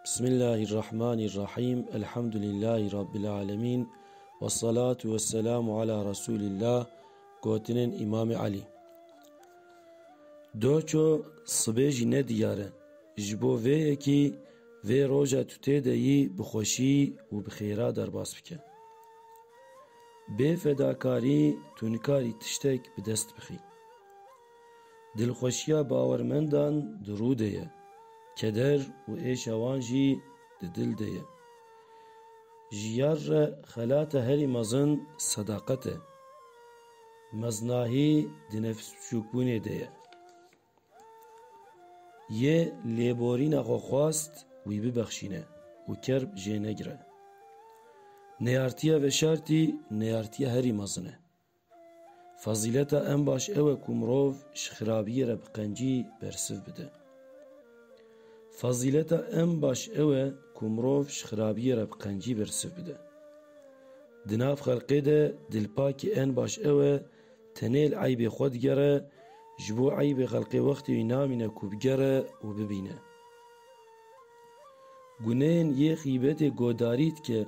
Bismillahirrahmanirrahim. Elhamdülillahi Rabbil alemin. Ve salatu ve selamu ala Resulillah. Gotinin İmam Ali. Doço sibêjî nediyare. Ji bo vê yekî vê roja tu tê de yî bi xweşî û bi xêra derbas bike. Bê fedakarî tu nikarî tiştek bi dest bixî. Dilxweşiya bawermendan di rû de ye. Keder û êşa wan jî di dil de ye. Ji yar re xelata herî mezin sedaqet e. Meznahî di nefs biçûkbûnê de ye. Yê lêborîna xwe xwast wî bibexşîne û kerb jê negire. Neyartiya veşartî neyartiya herî mezin e. Fazîleta en baş ew e ku mirov ji xirabiyê re bi qencî bersiv bide. Fazîleta en baş ew e ku mirov ji xirabiyê re bi qencî bersiv bide. Di nav xelkê de dilpakî en baş ew e tenêl eybê xwe digere, ji bo eybê xelkê wextê wî namîne ku bigere û bibîne. Gunehên yê xîbetê godarî dike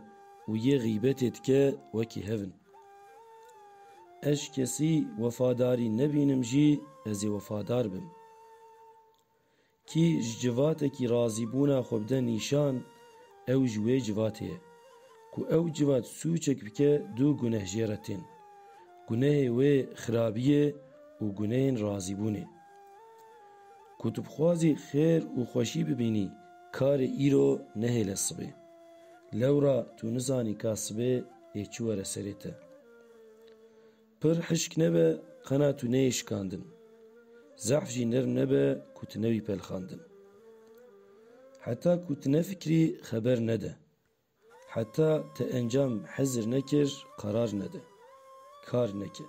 û yê xîbetê dike wekî hev in. Ez ji kesî wefadarî nebînim jî ez ê wefadar bim. Kî ji civatekî razîbûna xwe bide nîşan, ew ji wê civatê ye. Ku ew civat sûçek bike du guneh jê re tên. Gunehê wê xirabiyê û gunehên razîbûnê. Ku tu bixwazî xêr û xweşî bibînî, karê îro nehêle sibê. Lewra tu nizanî ka sibê ê çi were serê te. Pir hişk nebe qena tu neyê şikandin. Zehf jî nerm nebe ku tu nevî pelxandin. Heta ku tu nefikrî xeber nede. Heta te encam hezir nekir qarar nede. Kar neke.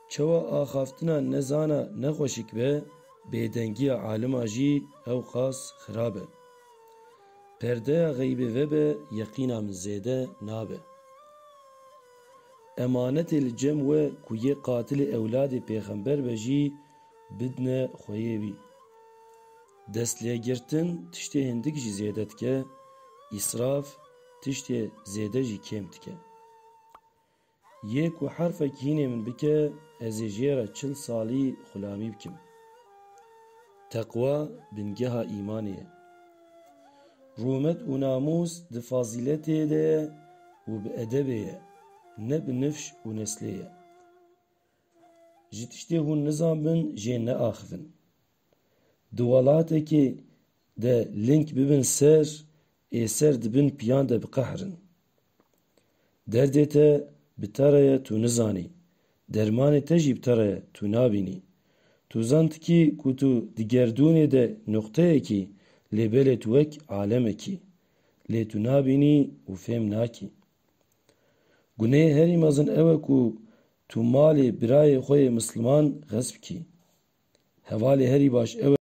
Çawa axaftina nezana nexweşik be, bêdengiya alima jî ew qas xirab e. Perdeya xeybê vebe yeqîna min zêde nabe. Emanetê li cem we ku yê qatilê ewladê pêxember be jî bidine xweyê wî. Destlêgirtin tiştê hindik jî zêde dike, îsraf tiştê zêde jî kêm dike. Yê ku herfekî hînê min bike, ez ê jê re 40 salî xulamî bikim. Teqwa bingeha îmanê ye. Rûmet û namûs di fazîletê de ye û bi edebê ye, ne bi nifş û neslê ye. Ji tiştê hûn nizanbin jê neaxivin. Di welatekê de ling bibin ser, ê ser dibin piyan de biqehrin. Derdê te bi te re ye tu nizanî. Dermanê te jî bi te re ye tu nabînî. Tu zantikî ku tu di gerdûnê de noqteyekî, lê belê tu wek alemekî. Lê tu nabînî û fêm nakî. Gunehê herî mezin ew e ku tu malê birayê xwe yê misliman xesb kî. Hevalê herî baş ew e